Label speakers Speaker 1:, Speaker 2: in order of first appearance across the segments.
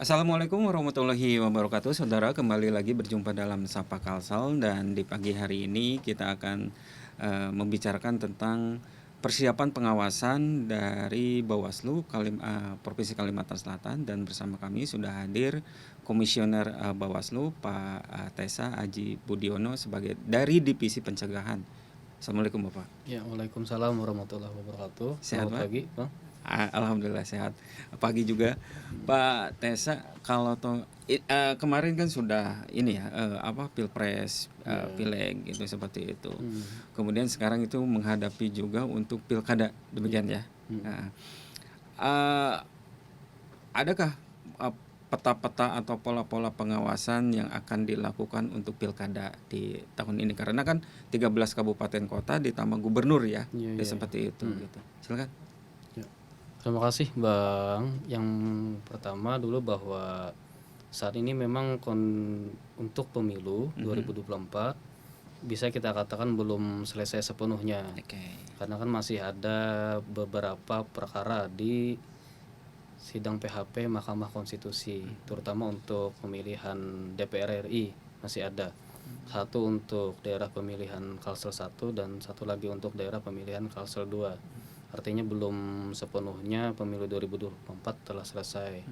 Speaker 1: Assalamualaikum warahmatullahi wabarakatuh. Saudara, kembali lagi berjumpa dalam Sapa Kalsel dan di pagi hari ini kita akan membicarakan tentang persiapan pengawasan dari Bawaslu Provinsi Kalimantan Selatan, dan bersama kami sudah hadir Komisioner Bawaslu Pak Tessa Aji Budiono sebagai dari Divisi Pencegahan. Assalamualaikum Bapak.
Speaker 2: Ya, Waalaikumsalam warahmatullahi wabarakatuh.
Speaker 1: Sehat,
Speaker 2: Selamat
Speaker 1: Pak?
Speaker 2: pagi, Bang.
Speaker 1: Alhamdulillah sehat. Pagi juga Pak Tessa. Kalau kemarin kan sudah ini ya, pilpres, pileg gitu, seperti itu. Kemudian sekarang itu menghadapi juga untuk pilkada, demikian ya. Nah, eh, adakah peta-peta atau pola-pola pengawasan yang akan dilakukan untuk pilkada di tahun ini? Karena kan 13 kabupaten kota ditambah gubernur ya,
Speaker 2: Iya.
Speaker 1: seperti itu gitu. Silakan.
Speaker 2: Ya. Terima kasih, Bang. Yang pertama dulu bahwa saat ini memang untuk pemilu 2024 bisa kita katakan belum selesai sepenuhnya. Karena kan masih ada beberapa perkara di sidang PHP Mahkamah Konstitusi, terutama untuk pemilihan DPR RI masih ada. Satu untuk daerah pemilihan Kalsel 1 dan satu lagi untuk daerah pemilihan Kalsel 2. Artinya belum sepenuhnya pemilu 2024 telah selesai.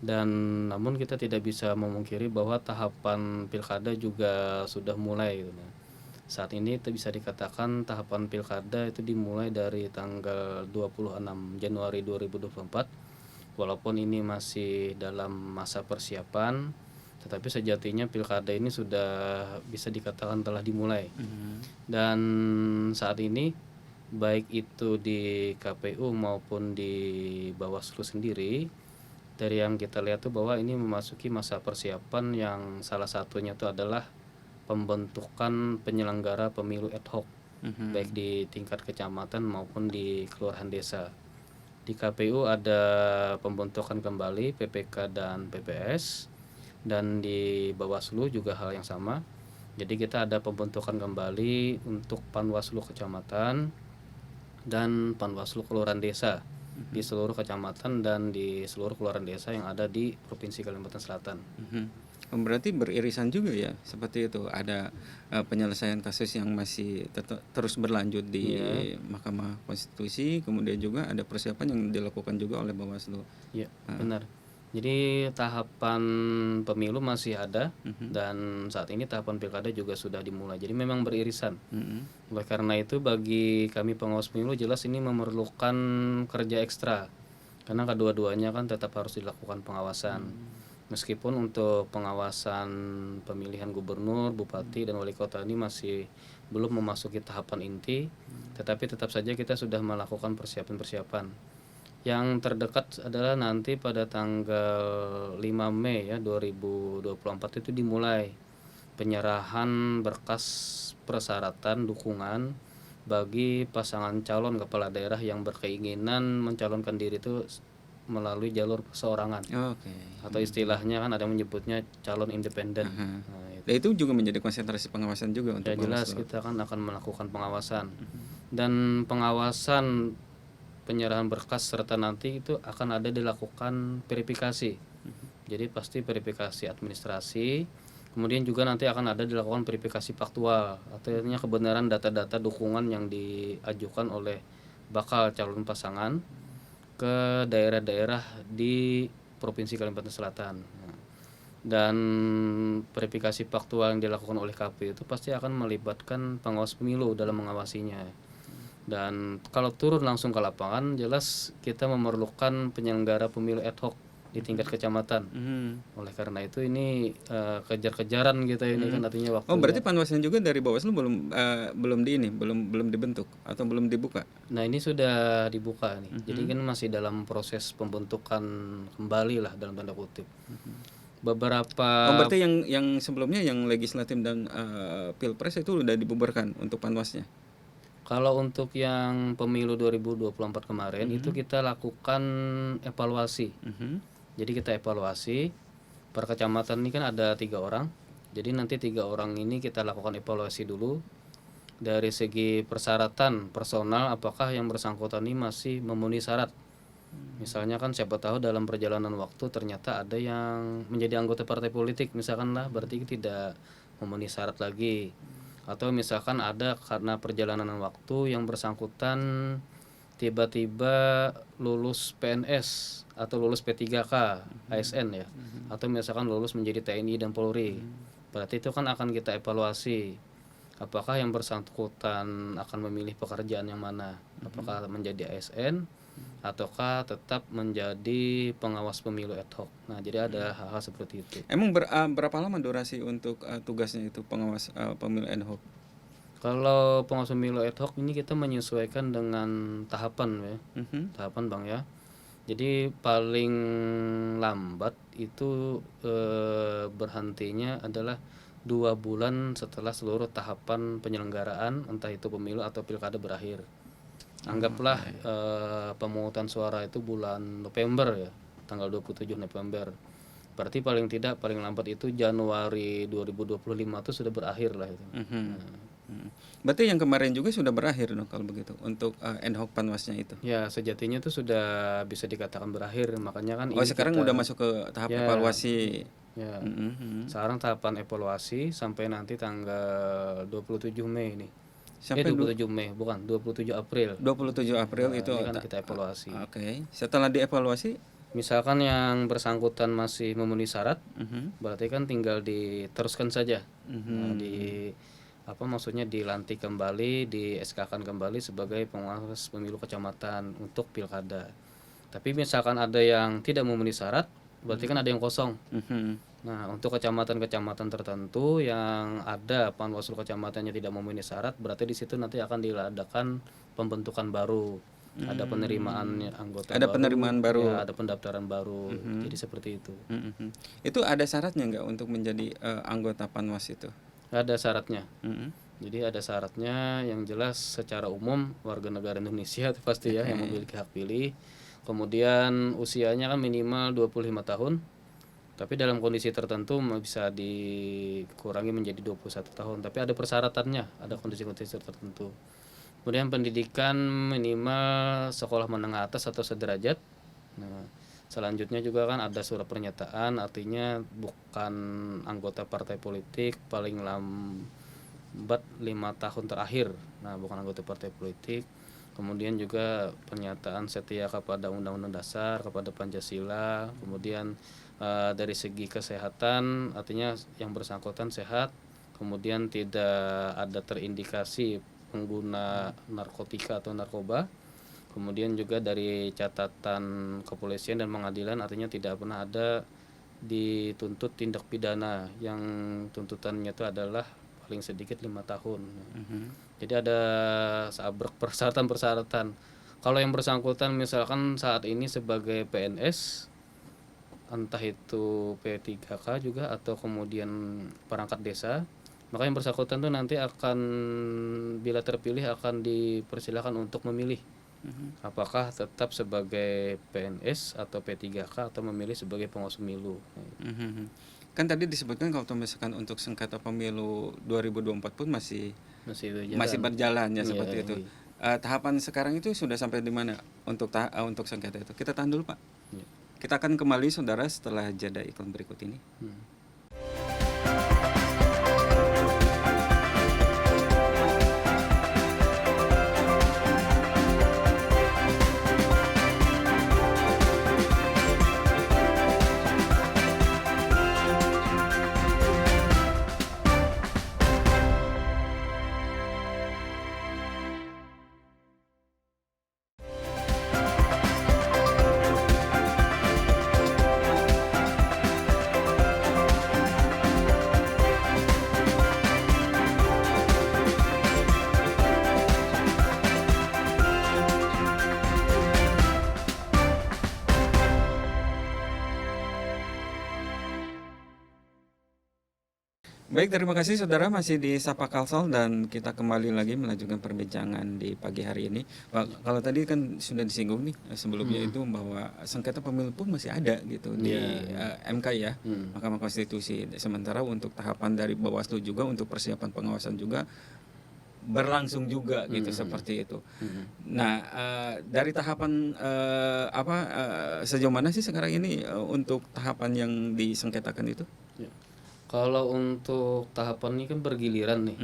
Speaker 2: Dan namun kita tidak bisa memungkiri bahwa tahapan pilkada juga sudah mulai gitu. Saat ini itu bisa dikatakan tahapan pilkada itu dimulai dari tanggal 26 Januari 2024. Walaupun ini masih dalam masa persiapan, tetapi sejatinya pilkada ini sudah bisa dikatakan telah dimulai. Dan saat ini baik itu di KPU maupun di Bawaslu sendiri, dari yang kita lihat tuh bahwa ini memasuki masa persiapan yang salah satunya itu adalah pembentukan penyelenggara pemilu ad hoc, baik di tingkat kecamatan maupun di kelurahan desa. Di KPU ada pembentukan kembali PPK dan PPS, dan di Bawaslu juga hal yang sama. Jadi kita ada pembentukan kembali untuk Panwaslu kecamatan dan Panwaslu kelurahan desa di seluruh kecamatan dan di seluruh kelurahan desa yang ada di Provinsi Kalimantan Selatan.
Speaker 1: Berarti beririsan juga ya, seperti itu. Ada penyelesaian kasus yang masih terus berlanjut di Mahkamah Konstitusi, kemudian juga ada persiapan yang dilakukan juga oleh Bawaslu.
Speaker 2: Iya, benar. Jadi tahapan pemilu masih ada, dan saat ini tahapan pilkada juga sudah dimulai. Jadi memang beririsan. Oleh karena itu bagi kami pengawas pemilu jelas ini memerlukan kerja ekstra, karena kedua-duanya kan tetap harus dilakukan pengawasan. Meskipun untuk pengawasan pemilihan gubernur, bupati, dan wali kota ini masih belum memasuki tahapan inti, tetapi tetap saja kita sudah melakukan persiapan-persiapan. Yang terdekat adalah nanti pada tanggal 5 Mei ya 2024 itu dimulai penyerahan berkas persyaratan dukungan bagi pasangan calon kepala daerah yang berkeinginan mencalonkan diri itu melalui jalur perseorangan. Atau istilahnya kan ada yang menyebutnya calon independen.
Speaker 1: Nah, itu juga menjadi konsentrasi pengawasan juga untuk
Speaker 2: ya jelas
Speaker 1: Bawaslu.
Speaker 2: kita kan akan melakukan pengawasan. Dan pengawasan penyerahan berkas serta nanti itu akan ada dilakukan verifikasi. Jadi pasti verifikasi administrasi, kemudian juga nanti akan ada dilakukan verifikasi faktual, artinya kebenaran data-data dukungan yang diajukan oleh bakal calon pasangan ke daerah-daerah di Provinsi Kalimantan Selatan. Dan verifikasi faktual yang dilakukan oleh KPU itu pasti akan melibatkan pengawas pemilu dalam mengawasinya. Dan kalau turun langsung ke lapangan, jelas kita memerlukan penyelenggara pemilu ad hoc di tingkat kecamatan. Oleh karena itu ini kejar-kejaran kita ini kan artinya waktu.
Speaker 1: Berarti panwasnya juga dari Bawaslu belum dibentuk atau belum dibuka?
Speaker 2: Nah, ini sudah dibuka nih. Jadi kan masih dalam proses pembentukan kembali lah dalam tanda kutip. Beberapa
Speaker 1: berarti yang sebelumnya yang legislatif dan pilpres itu udah dibubarkan untuk panwasnya.
Speaker 2: Kalau untuk yang pemilu 2024 kemarin itu kita lakukan evaluasi. Jadi kita evaluasi per kecamatan ini kan ada 3 orang. Jadi nanti 3 orang ini kita lakukan evaluasi dulu dari segi persyaratan personal, apakah yang bersangkutan ini masih memenuhi syarat Misalnya kan siapa tahu dalam perjalanan waktu ternyata ada yang menjadi anggota partai politik misalkan lah, berarti tidak memenuhi syarat lagi. Atau misalkan ada karena perjalanan waktu yang bersangkutan tiba-tiba lulus PNS atau lulus P3K, ASN ya. Atau misalkan lulus menjadi TNI dan Polri. Berarti itu kan akan kita evaluasi. Apakah yang bersangkutan akan memilih pekerjaan yang mana? Apakah menjadi ASN ataukah tetap menjadi pengawas pemilu ad hoc. Nah, jadi ada hal-hal seperti itu.
Speaker 1: Emang berapa lama durasi untuk tugasnya itu pengawas pemilu ad hoc?
Speaker 2: Kalau pengawas pemilu ad hoc ini kita menyesuaikan dengan tahapan ya. Tahapan Bang ya. Jadi paling lambat itu berhentinya adalah 2 bulan setelah seluruh tahapan penyelenggaraan entah itu pemilu atau pilkada berakhir. Anggaplah pemungutan suara itu bulan November ya, tanggal 27 November. Berarti paling tidak paling lambat itu Januari 2025 itu sudah berakhir lah itu.
Speaker 1: Berarti yang kemarin juga sudah berakhir dong kalau begitu untuk ad hoc panwasnya itu.
Speaker 2: Ya, sejatinya itu sudah bisa dikatakan berakhir, makanya kan
Speaker 1: Oh, sekarang udah masuk ke tahap evaluasi.
Speaker 2: Ya. Sekarang tahapan evaluasi sampai nanti tanggal 27 Mei ini.
Speaker 1: Sampai
Speaker 2: 27 Mei, bukan 27 April.
Speaker 1: 27 April itu
Speaker 2: Ini kan kita evaluasi.
Speaker 1: Oke. Setelah dievaluasi,
Speaker 2: misalkan yang bersangkutan masih memenuhi syarat, berarti kan tinggal diteruskan saja. Nah, maksudnya dilantik kembali, di SK-kan kembali sebagai pengawas pemilu kecamatan untuk pilkada. Tapi misalkan ada yang tidak memenuhi syarat, berarti kan ada yang kosong. Nah, untuk kecamatan-kecamatan tertentu yang ada panwaslu kecamatannya tidak memenuhi syarat, berarti di situ nanti akan diadakan pembentukan baru. Ada penerimaan anggota
Speaker 1: ada
Speaker 2: baru,
Speaker 1: penerimaan baru.
Speaker 2: Ya, ada pendaftaran baru. Jadi seperti itu.
Speaker 1: Itu ada syaratnya nggak untuk menjadi anggota panwas itu?
Speaker 2: Ada syaratnya. Jadi ada syaratnya yang jelas secara umum warga negara Indonesia itu pasti ya yang memiliki hak pilih. Kemudian usianya kan minimal 25 tahun. Tapi dalam kondisi tertentu bisa dikurangi menjadi 21 tahun. Tapi ada persyaratannya, ada kondisi-kondisi tertentu. Kemudian pendidikan minimal sekolah menengah atas atau sederajat. Nah, selanjutnya juga kan ada surat pernyataan, artinya bukan anggota partai politik paling lambat 5 tahun terakhir. Nah, bukan anggota partai politik. Kemudian juga pernyataan setia kepada Undang-Undang Dasar, kepada Pancasila. Kemudian dari segi kesehatan, artinya yang bersangkutan sehat. Kemudian tidak ada terindikasi pengguna narkotika atau narkoba. Kemudian juga dari catatan kepolisian dan pengadilan, artinya tidak pernah ada dituntut tindak pidana yang tuntutannya itu adalah paling sedikit 5 tahun. Jadi ada persyaratan-persyaratan. Kalau yang bersangkutan misalkan saat ini sebagai PNS, entah itu P3K juga atau kemudian perangkat desa, maka yang bersangkutan tuh nanti akan bila terpilih akan dipersilakan untuk memilih apakah tetap sebagai PNS atau P3K atau memilih sebagai pengawas pemilu.
Speaker 1: Kan tadi disebutkan kalau misalkan untuk sengketa pemilu 2024 pun masih berjalan ya seperti itu. Tahapan sekarang itu sudah sampai di mana untuk sengketa itu? Kita tahan dulu Pak. Kita akan kembali saudara setelah jeda iklan berikut ini. Baik, terima kasih saudara masih di Sapa Kalsel dan kita kembali lagi melanjutkan perbincangan di pagi hari ini. Pak, kalau tadi kan sudah disinggung nih sebelumnya itu bahwa sengketa pemilu pun masih ada gitu di MK ya, Mahkamah Konstitusi. Sementara untuk tahapan dari Bawaslu juga untuk persiapan pengawasan juga berlangsung juga gitu seperti itu. Nah, dari tahapan sejauh mana sih sekarang ini untuk tahapan yang disengketakan itu?
Speaker 2: Ya. Kalau untuk tahapan ini kan bergiliran nih.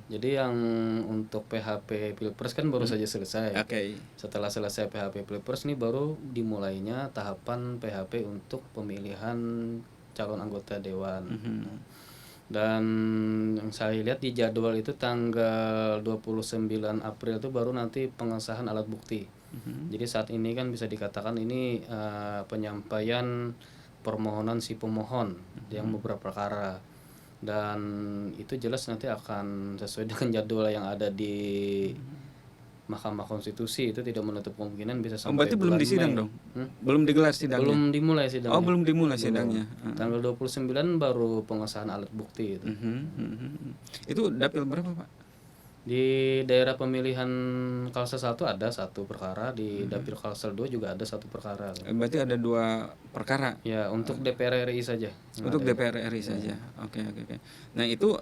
Speaker 2: Jadi yang untuk PHP Pilpres kan baru saja selesai.
Speaker 1: Oke.
Speaker 2: Setelah selesai PHP Pilpres ini baru dimulainya tahapan PHP untuk pemilihan calon anggota dewan. Dan yang saya lihat di jadwal itu tanggal 29 April itu baru nanti pengesahan alat bukti. Jadi saat ini kan bisa dikatakan ini penyampaian permohonan si pemohon yang beberapa perkara, dan itu jelas nanti akan sesuai dengan jadwal yang ada di Mahkamah Konstitusi. Itu tidak menutup kemungkinan bisa sampai
Speaker 1: Berarti belum
Speaker 2: bulan
Speaker 1: disidang
Speaker 2: Mei.
Speaker 1: dong? Belum digelar sidangnya?
Speaker 2: Belum dimulai sidangnya.
Speaker 1: Oh, belum dimulai sidangnya.
Speaker 2: Tanggal 29 baru pengesahan alat bukti itu.
Speaker 1: Itu dapil berapa, Pak?
Speaker 2: Di daerah pemilihan Kalsel 1 ada satu perkara, di dapil Kalsel 2 juga ada satu perkara.
Speaker 1: Berarti ada 2 perkara.
Speaker 2: Ya, untuk DPR RI saja.
Speaker 1: Untuk DPR RI saja. Oke. Nah, itu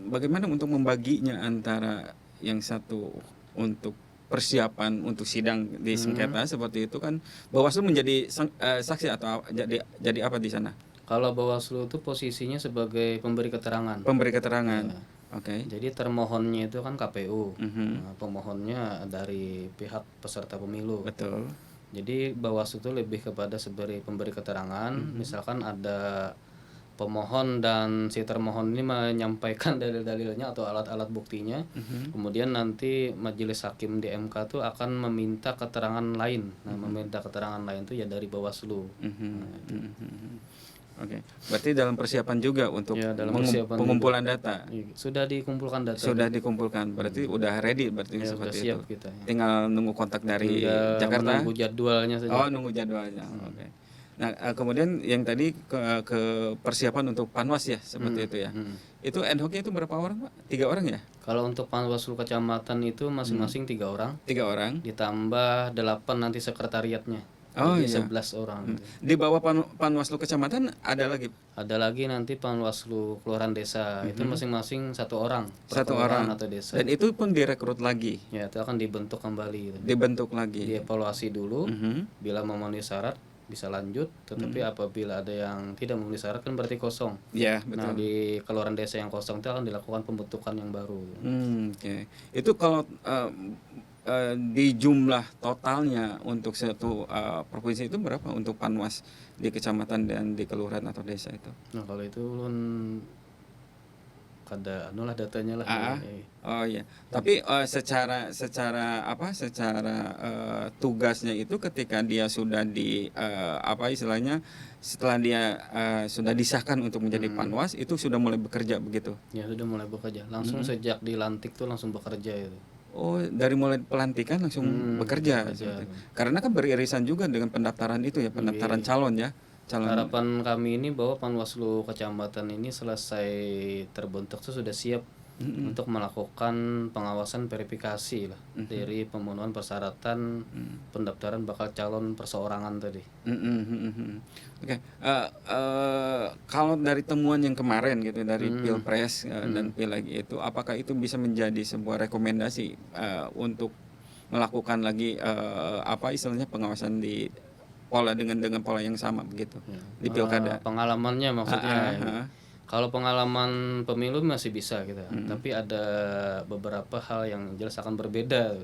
Speaker 1: bagaimana untuk membaginya antara yang satu untuk persiapan untuk sidang di sengketa seperti itu kan, Bawaslu menjadi saksi atau jadi apa di sana?
Speaker 2: Kalau Bawaslu itu posisinya sebagai pemberi keterangan.
Speaker 1: Pemberi keterangan. Oke.
Speaker 2: Jadi termohonnya itu kan KPU. Nah, pemohonnya dari pihak peserta pemilu.
Speaker 1: Betul.
Speaker 2: Jadi Bawaslu itu lebih kepada sebagai pemberi keterangan. Misalkan ada pemohon dan si termohon ini menyampaikan dalil-dalilnya atau alat-alat buktinya. Kemudian nanti majelis hakim di MK itu akan meminta keterangan lain. Nah, meminta keterangan lain itu ya dari Bawaslu.
Speaker 1: Oke. Berarti dalam persiapan juga untuk
Speaker 2: Ya, dalam persiapan
Speaker 1: pengumpulan data.
Speaker 2: Sudah dikumpulkan data.
Speaker 1: Sudah dikumpulkan. Berarti udah ready berarti
Speaker 2: Ya,
Speaker 1: seperti
Speaker 2: sudah siap
Speaker 1: itu.
Speaker 2: kita. Ya.
Speaker 1: Tinggal nunggu kontak dari
Speaker 2: Tinggal
Speaker 1: Jakarta.
Speaker 2: menunggu jadwalnya saja.
Speaker 1: Oh, nunggu jadwalnya. Oke. Nah, kemudian yang tadi ke persiapan untuk Panwas ya, seperti itu ya. Itu ad hoc-nya itu berapa orang, Pak? 3 orang ya?
Speaker 2: Kalau untuk Panwaslu kecamatan itu masing-masing 3 orang.
Speaker 1: 3 orang.
Speaker 2: Ditambah 8 nanti sekretariatnya.
Speaker 1: Oh,
Speaker 2: Jadi
Speaker 1: iya.
Speaker 2: 11 orang. Gitu.
Speaker 1: Di bawah Panwaslu kecamatan ada lagi
Speaker 2: Ada lagi nanti Panwaslu kelurahan desa. Itu masing-masing 1 orang. per
Speaker 1: satu
Speaker 2: kelurahan
Speaker 1: orang.
Speaker 2: atau desa.
Speaker 1: Dan itu pun direkrut lagi,
Speaker 2: Ya, itu akan dibentuk kembali. Gitu.
Speaker 1: dibentuk lagi.
Speaker 2: Dievaluasi dulu. Bila memenuhi syarat bisa lanjut. Tetapi apabila ada yang tidak memenuhi syarat kan berarti kosong.
Speaker 1: Ya,
Speaker 2: Nah,
Speaker 1: betul.
Speaker 2: di kelurahan desa yang kosong itu akan dilakukan pembentukan yang baru.
Speaker 1: Oke. Itu kalau di jumlah totalnya untuk satu provinsi itu berapa untuk Panwas di kecamatan dan di kelurahan atau desa itu?
Speaker 2: Nah, kalau itu ulun kada anulah datanya lah.
Speaker 1: Oh iya. Tapi secara tugasnya itu ketika dia sudah istilahnya setelah dia sudah disahkan untuk menjadi Panwas itu sudah mulai bekerja begitu.
Speaker 2: Ya, sudah mulai bekerja. Langsung sejak dilantik tuh langsung bekerja itu.
Speaker 1: Oh, dari mulai pelantikan langsung bekerja. Karena kan beririsan juga dengan pendaftaran itu ya, pendaftaran calon ya.
Speaker 2: Harapan kami ini bahwa Panwaslu kecamatan ini selesai terbentuk tuh sudah siap untuk melakukan pengawasan verifikasi lah dari pemenuhan persyaratan pendaftaran bakal calon perseorangan tadi.
Speaker 1: Oke. Kalau dari temuan yang kemarin gitu dari Pilpres dan Pileg itu, apakah itu bisa menjadi sebuah rekomendasi untuk melakukan lagi istilahnya pengawasan di pola dengan pola yang sama begitu di pilkada?
Speaker 2: Pengalamannya maksudnya. Kalau pengalaman pemilu masih bisa kita, tapi ada beberapa hal yang jelas akan berbeda.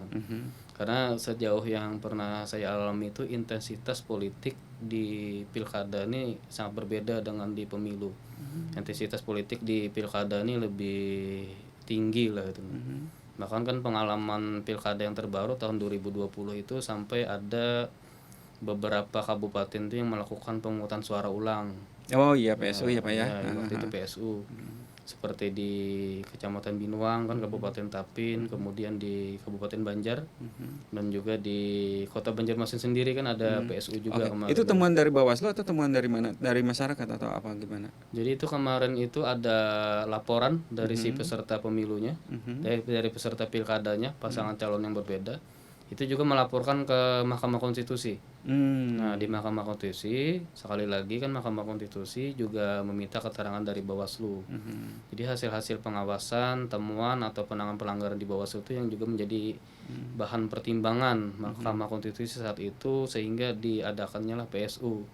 Speaker 2: Karena sejauh yang pernah saya alami itu intensitas politik di pilkada ini sangat berbeda dengan di pemilu. Intensitas politik di pilkada ini lebih tinggi lah itu. Bahkan kan pengalaman pilkada yang terbaru tahun 2020 itu sampai ada beberapa kabupaten itu yang melakukan pemungutan suara ulang.
Speaker 1: Oh iya, PSU ya Pak ya.
Speaker 2: Waktu itu PSU. Seperti di Kecamatan Binuang kan Kabupaten Tapin, kemudian di Kabupaten Banjar, dan juga di Kota Banjarmasin sendiri kan ada PSU juga kemarin.
Speaker 1: Itu temuan dari Bawaslu atau temuan dari mana? Dari masyarakat atau apa gimana?
Speaker 2: Jadi itu kemarin itu ada laporan dari si peserta pemilunya, dari peserta pilkadanya, pasangan calon yang berbeda. Itu juga melaporkan ke Mahkamah Konstitusi. Nah, di Mahkamah Konstitusi sekali lagi kan Mahkamah Konstitusi juga meminta keterangan dari Bawaslu. Jadi hasil-hasil pengawasan, temuan atau penanganan pelanggaran di Bawaslu itu yang juga menjadi bahan pertimbangan Mahkamah Konstitusi saat itu, sehingga diadakannya lah PSU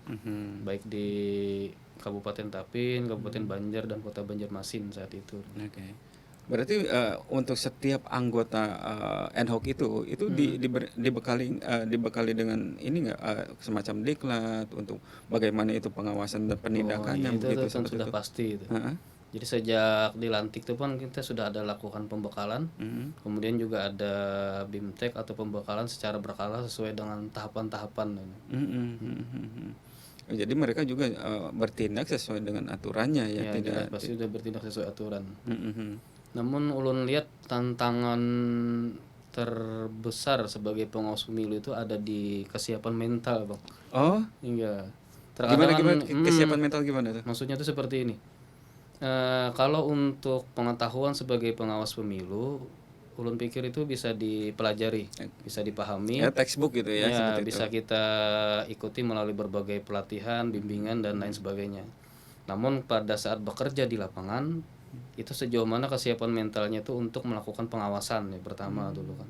Speaker 2: baik di Kabupaten Tapin, Kabupaten Banjar dan Kota Banjarmasin saat itu.
Speaker 1: Oke. Berarti untuk setiap anggota ad hoc itu dibekali dengan ini nggak, semacam diklat untuk bagaimana itu pengawasan dan penindakannya
Speaker 2: Itu
Speaker 1: begitu
Speaker 2: kan
Speaker 1: seperti
Speaker 2: sudah
Speaker 1: itu.
Speaker 2: pasti itu.
Speaker 1: Heeh.
Speaker 2: Jadi sejak dilantik itu pun kita sudah ada lakukan pembekalan, kemudian juga ada BIMTEK atau pembekalan secara berkala sesuai dengan tahapan-tahapan.
Speaker 1: Jadi mereka juga bertindak sesuai dengan aturannya ya,
Speaker 2: Ya,
Speaker 1: tidak.
Speaker 2: jelas pasti sudah bertindak sesuai aturan.
Speaker 1: Mhm.
Speaker 2: Namun ulun lihat tantangan terbesar sebagai pengawas pemilu itu ada di kesiapan mental, Bang.
Speaker 1: Oh,
Speaker 2: Hingga
Speaker 1: gimana
Speaker 2: terkadang
Speaker 1: kesiapan mental gimana tuh?
Speaker 2: maksudnya itu seperti ini. Kalau untuk pengetahuan sebagai pengawas pemilu, ulun pikir itu bisa dipelajari, bisa dipahami.
Speaker 1: Ya textbook gitu ya,
Speaker 2: Ya,
Speaker 1: seperti itu.
Speaker 2: bisa kita ikuti melalui berbagai pelatihan, bimbingan dan lain sebagainya. Namun pada saat bekerja di lapangan, itu sejauh mana kesiapan mentalnya itu untuk melakukan pengawasan ya pertama dulu kan.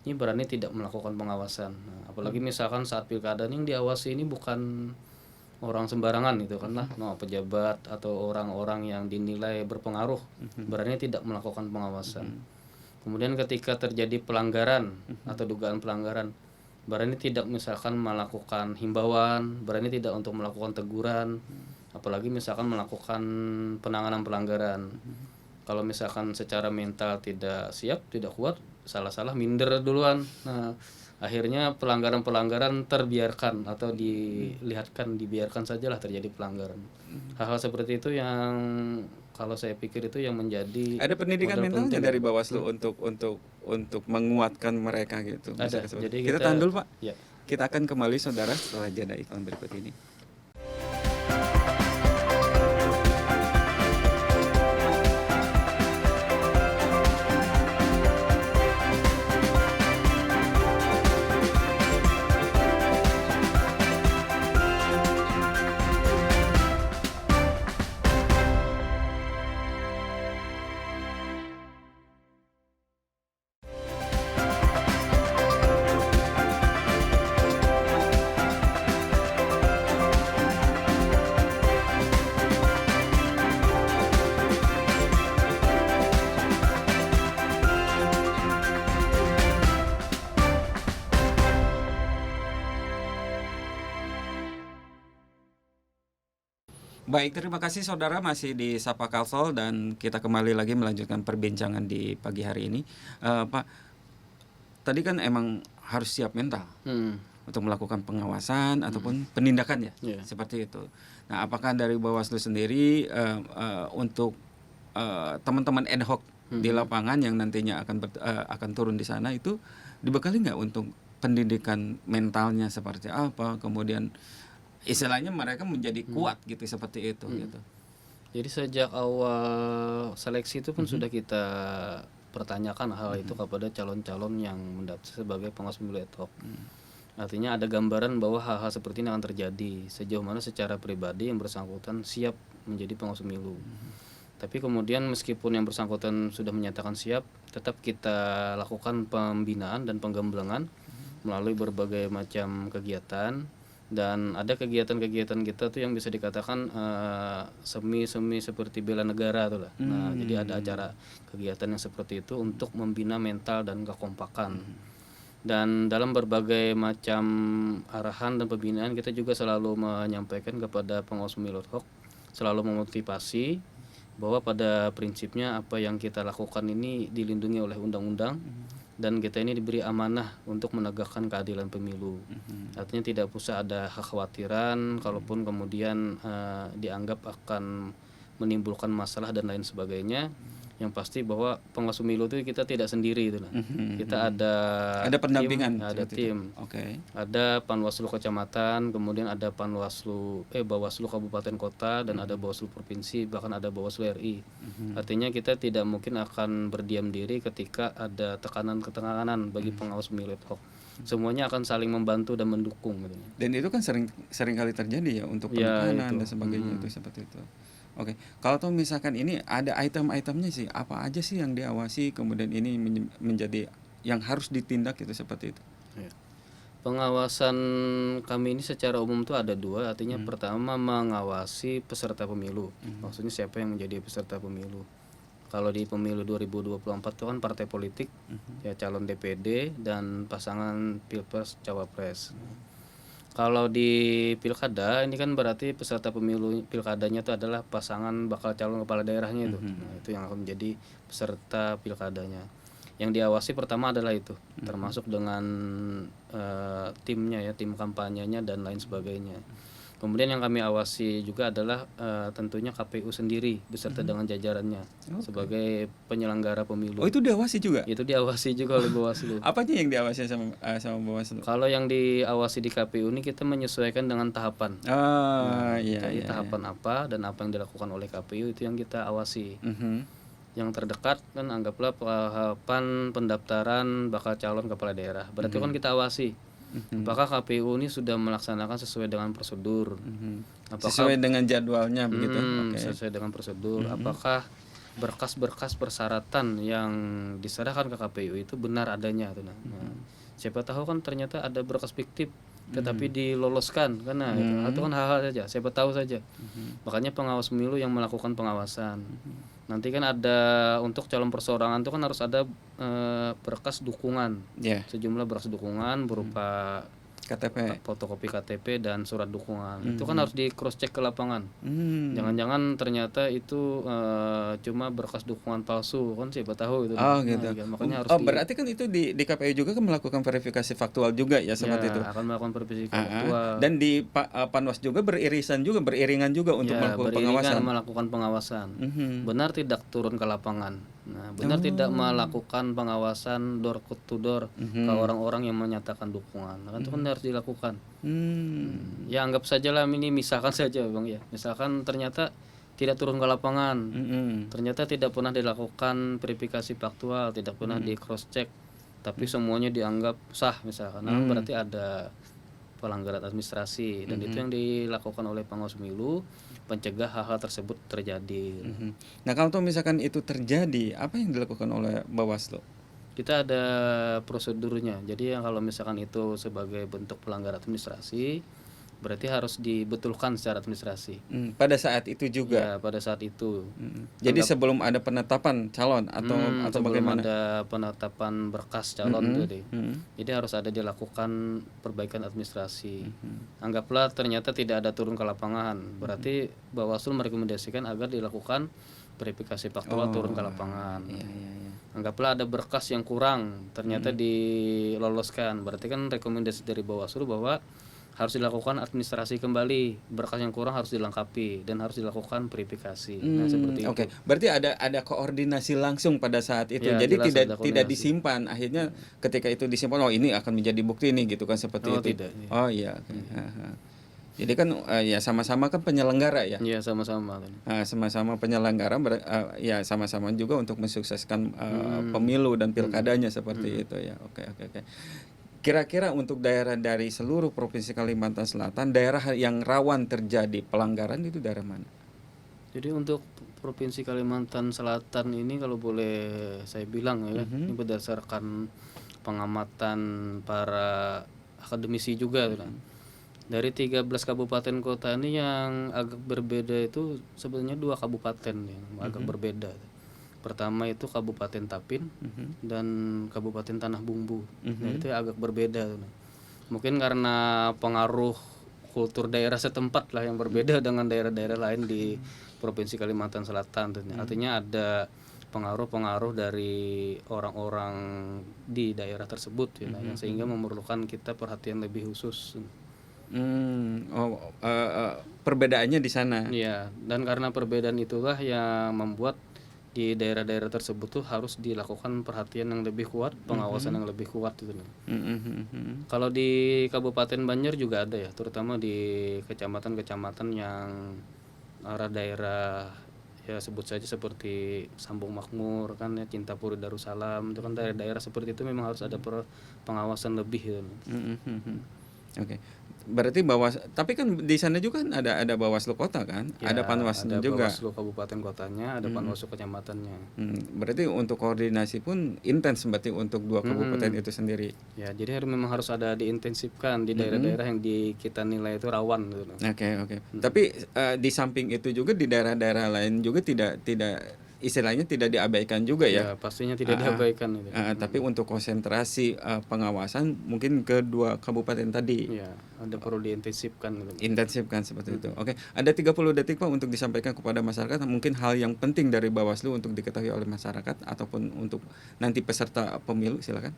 Speaker 2: Ini berani tidak melakukan pengawasan. Nah, apalagi misalkan saat pilkada yang diawasi ini bukan orang sembarangan gitu kan lah, pejabat atau orang-orang yang dinilai berpengaruh, berani tidak melakukan pengawasan. Kemudian ketika terjadi pelanggaran atau dugaan pelanggaran, berani tidak misalkan melakukan himbauan, berani tidak untuk melakukan teguran, apalagi misalkan melakukan penanganan pelanggaran. Kalau misalkan secara mental tidak siap, tidak kuat, salah-salah minder duluan. Nah, akhirnya pelanggaran-pelanggaran terbiarkan atau dibiarkan sajalah terjadi pelanggaran. Hal-hal seperti itu yang kalau saya pikir itu yang menjadi
Speaker 1: Ada pendidikan
Speaker 2: modal
Speaker 1: mentalnya
Speaker 2: penting.
Speaker 1: dari Bawaslu untuk menguatkan mereka gitu.
Speaker 2: Ada.
Speaker 1: Bisa
Speaker 2: Jadi
Speaker 1: kita tahan dulu, Pak.
Speaker 2: ya.
Speaker 1: Kita akan kembali saudara setelah jeda iklan berikut ini. Baik, terima kasih saudara masih di Sapa Kalsel dan kita kembali lagi melanjutkan perbincangan di pagi hari ini. Pak, tadi kan emang harus siap mental untuk melakukan pengawasan ataupun penindakan ya, seperti itu. Nah, apakah dari Bawaslu sendiri untuk teman-teman ad hoc di lapangan yang nantinya akan turun di sana itu dibekali nggak untuk pendidikan mentalnya seperti apa, kemudian istilahnya mereka menjadi kuat gitu seperti itu gitu.
Speaker 2: Jadi sejak awal seleksi itu pun sudah kita pertanyakan hal itu kepada calon-calon yang mendaftar sebagai pengawas pemilu ad hoc. Artinya ada gambaran bahwa hal-hal seperti ini akan terjadi sejauh mana secara pribadi yang bersangkutan siap menjadi pengawas pemilu. Tapi kemudian meskipun yang bersangkutan sudah menyatakan siap, tetap kita lakukan pembinaan dan penggemblengan melalui berbagai macam kegiatan. Dan ada kegiatan-kegiatan kita tuh yang bisa dikatakan semi seperti bela negara tuh lah. Nah, jadi ada acara kegiatan yang seperti itu untuk membina mental dan kekompakan. Dan dalam berbagai macam arahan dan pembinaan kita juga selalu menyampaikan kepada pengawas pemilu ad hoc, selalu memotivasi bahwa pada prinsipnya apa yang kita lakukan ini dilindungi oleh undang-undang. Dan kita ini diberi amanah untuk menegakkan keadilan pemilu. Artinya tidak usah ada kekhawatiran kalaupun kemudian dianggap akan menimbulkan masalah dan lain sebagainya. Yang pasti bahwa pengawas pemilu itu kita tidak sendiri itu. Kita
Speaker 1: Ada pendampingan.
Speaker 2: ada
Speaker 1: seperti itu.
Speaker 2: tim.
Speaker 1: Oke.
Speaker 2: Ada Panwaslu Kecamatan, kemudian ada Bawaslu Kabupaten Kota, dan ada Bawaslu Provinsi, bahkan ada Bawaslu RI. Artinya kita tidak mungkin akan berdiam diri ketika ada tekanan bagi pengawas pemilu ad hoc. Semuanya akan saling membantu dan mendukung gitu.
Speaker 1: Dan itu kan sering kali terjadi ya untuk
Speaker 2: Ya,
Speaker 1: penekanan
Speaker 2: itu.
Speaker 1: dan sebagainya itu seperti itu. Oke, kalau tuh misalkan ini ada item-itemnya sih, apa aja sih yang diawasi, kemudian ini menjadi yang harus ditindak itu seperti itu.
Speaker 2: Ya. Pengawasan kami ini secara umum tuh ada dua, artinya pertama mengawasi peserta pemilu. Maksudnya siapa yang menjadi peserta pemilu. Kalau di pemilu 2024 itu kan partai politik, ya calon DPD dan pasangan Pilpres Cawapres. Kalau di pilkada ini kan berarti peserta pemilu pilkadanya itu adalah pasangan bakal calon kepala daerahnya itu. Nah, itu yang akan menjadi peserta pilkadanya. Yang diawasi pertama adalah itu, termasuk dengan timnya ya, tim kampanyenya dan lain sebagainya. Kemudian yang kami awasi juga adalah tentunya KPU sendiri beserta dengan jajarannya sebagai penyelenggara pemilu.
Speaker 1: Oh, itu diawasi juga?
Speaker 2: Itu diawasi juga oleh Bawaslu.
Speaker 1: Apanya yang diawasi sama Bawaslu?
Speaker 2: Kalau yang diawasi di KPU ini kita menyesuaikan dengan tahapan.
Speaker 1: Iya.
Speaker 2: Tahapan apa dan apa yang dilakukan oleh KPU itu yang kita awasi. Yang terdekat kan anggaplah tahapan pendaftaran bakal calon kepala daerah. Berarti kan kita awasi. Apakah KPU ini sudah melaksanakan sesuai dengan prosedur? Apakah
Speaker 1: sesuai dengan jadwalnya begitu?
Speaker 2: Sesuai dengan prosedur. Apakah berkas-berkas persyaratan yang diserahkan ke KPU itu benar adanya? Nah, siapa tahu kan ternyata ada berkas fiktif tetapi diloloskan karena itu kan hal-hal saja, siapa tahu saja. Makanya pengawas pemilu yang melakukan pengawasan. Nanti kan ada untuk calon perseorangan itu kan harus ada berkas dukungan. Sejumlah berkas dukungan berupa
Speaker 1: KTP,
Speaker 2: fotokopi KTP dan surat dukungan. Itu kan harus di cross check ke lapangan. Jangan-jangan ternyata itu cuma berkas dukungan palsu, kan siapa tahu itu.
Speaker 1: Gitu.
Speaker 2: Ya, makanya harus
Speaker 1: berarti kan itu di KPU juga kan melakukan verifikasi faktual juga ya seperti itu.
Speaker 2: Akan melakukan verifikasi faktual.
Speaker 1: Dan di Panwas juga beriringan juga untuk
Speaker 2: melakukan pengawasan. Benar tidak turun ke lapangan. Nah, benar tidak melakukan pengawasan door to door ke orang-orang yang menyatakan dukungan. Nah, kan itu kan harus dilakukan. Ya anggap saja lah ini misalkan saja Bang ya. Misalkan ternyata tidak turun ke lapangan. Ternyata tidak pernah dilakukan verifikasi faktual, tidak pernah di cross check. Tapi semuanya dianggap sah misalkan. Nah, berarti ada pelanggaran administrasi dan itu yang dilakukan oleh pengawas pemilu pencegah hal-hal tersebut terjadi.
Speaker 1: Nah, kalau tuh misalkan itu terjadi, apa yang dilakukan oleh Bawaslu?
Speaker 2: Kita ada prosedurnya. Jadi kalau misalkan itu sebagai bentuk pelanggaran administrasi, berarti harus dibetulkan secara administrasi.
Speaker 1: Pada saat itu juga.
Speaker 2: Ya, pada saat itu.
Speaker 1: Jadi sebelum ada penetapan calon atau bagaimana?
Speaker 2: Sebelum ada penetapan berkas calon jadi harus ada dilakukan perbaikan administrasi. Anggaplah ternyata tidak ada turun ke lapangan, berarti Bawaslu merekomendasikan agar dilakukan verifikasi faktual turun ke lapangan. Anggaplah ada berkas yang kurang, ternyata diloloskan, berarti kan rekomendasi dari Bawaslu bahwa harus dilakukan administrasi kembali, berkas yang kurang harus dilengkapi dan harus dilakukan verifikasi. Nah, seperti itu.
Speaker 1: Berarti ada koordinasi langsung pada saat itu. Jadi tidak disimpan. Akhirnya ketika itu disimpan, ini akan menjadi bukti nih gitu kan seperti itu.
Speaker 2: Tidak.
Speaker 1: Jadi kan ya sama-sama kan penyelenggara ya.
Speaker 2: Iya, sama-sama.
Speaker 1: Sama-sama penyelenggara ya sama-sama juga untuk mensukseskan pemilu dan pilkadanya seperti itu ya. Oke. Kira-kira untuk daerah dari seluruh Provinsi Kalimantan Selatan, daerah yang rawan terjadi pelanggaran itu daerah mana?
Speaker 2: Jadi untuk Provinsi Kalimantan Selatan ini kalau boleh saya bilang ya, ini berdasarkan pengamatan para akademisi juga kan. Dari 13 kabupaten kota ini yang agak berbeda itu sebenarnya 2 kabupaten yang agak berbeda. Pertama itu Kabupaten Tapin dan Kabupaten Tanah Bumbu. Nah, itu agak berbeda. Mungkin karena pengaruh kultur daerah setempat lah yang berbeda dengan daerah-daerah lain di Provinsi Kalimantan Selatan. Artinya ada pengaruh-pengaruh dari orang-orang di daerah tersebut yang sehingga memerlukan kita perhatian lebih khusus.
Speaker 1: Perbedaannya di sana.
Speaker 2: Iya, dan karena perbedaan itulah yang membuat di daerah-daerah tersebut tuh harus dilakukan perhatian yang lebih kuat, pengawasan yang lebih kuat gitu nih. Kalau di Kabupaten Banjar juga ada ya, terutama di kecamatan-kecamatan yang arah daerah ya sebut saja seperti Sambung Makmur kan ya, Cintapuri Darussalam, itu kan daerah-daerah seperti itu memang harus ada pengawasan lebih gitu.
Speaker 1: Oke. Berarti tapi kan di sana juga kan ada Bawaslu kota kan?
Speaker 2: Ya,
Speaker 1: ada Panwasnya
Speaker 2: ada
Speaker 1: juga.
Speaker 2: Bawaslu kabupaten kotanya, ada Panwaslu kecamatannya.
Speaker 1: Berarti untuk koordinasi pun intens berarti untuk dua kabupaten itu sendiri.
Speaker 2: Ya, jadi memang harus ada diintensifkan di daerah-daerah yang kita nilai itu rawan gitu.
Speaker 1: Oke. Tapi di samping itu juga di daerah-daerah lain juga tidak istilahnya tidak diabaikan juga ya.
Speaker 2: Ya, pastinya tidak diabaikan itu.
Speaker 1: Tapi untuk konsentrasi pengawasan mungkin kedua kabupaten tadi.
Speaker 2: Ya, ada perlu diintensifkan gitu.
Speaker 1: Intensifkan seperti itu. Oke, ada 30 detik Pak untuk disampaikan kepada masyarakat mungkin hal yang penting dari Bawaslu untuk diketahui oleh masyarakat ataupun untuk nanti peserta pemilu, silakan.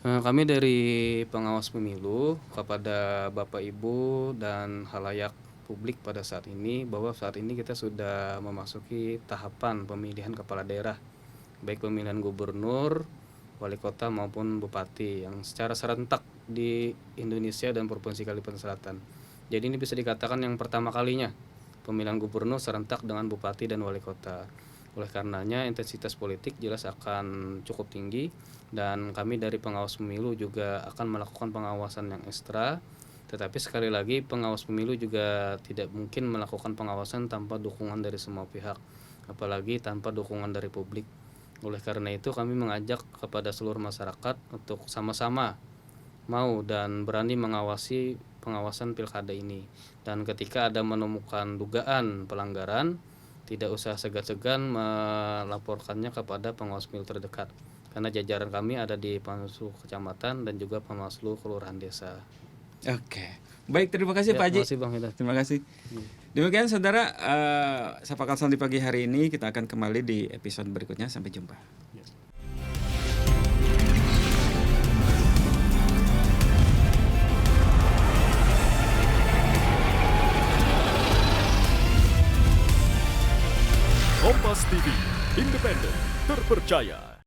Speaker 2: Kami dari pengawas pemilu kepada Bapak Ibu dan halayak publik pada saat ini bahwa saat ini kita sudah memasuki tahapan pemilihan kepala daerah, baik pemilihan gubernur, wali kota maupun bupati yang secara serentak di Indonesia dan Provinsi Kalimantan Selatan. Jadi ini bisa dikatakan yang pertama kalinya pemilihan gubernur serentak dengan bupati dan wali kota. Oleh karenanya intensitas politik jelas akan cukup tinggi dan kami dari pengawas pemilu juga akan melakukan pengawasan yang ekstra. Tetapi sekali lagi pengawas pemilu juga tidak mungkin melakukan pengawasan tanpa dukungan dari semua pihak, apalagi tanpa dukungan dari publik. Oleh karena itu kami mengajak kepada seluruh masyarakat untuk sama-sama mau dan berani mengawasi pengawasan pilkada ini. Dan ketika ada menemukan dugaan pelanggaran, tidak usah segan-segan melaporkannya kepada pengawas pemilu terdekat. Karena jajaran kami ada di Panwaslu Kecamatan dan juga Panwaslu Kelurahan Desa.
Speaker 1: Oke, baik, terima kasih Pak Haji.
Speaker 2: Terima kasih Bang Hidayat.
Speaker 1: Terima kasih. Demikian saudara, Sapa Kalsel di pagi hari ini, kita akan kembali di episode berikutnya. Sampai jumpa.
Speaker 3: Kompas TV, independen, terpercaya.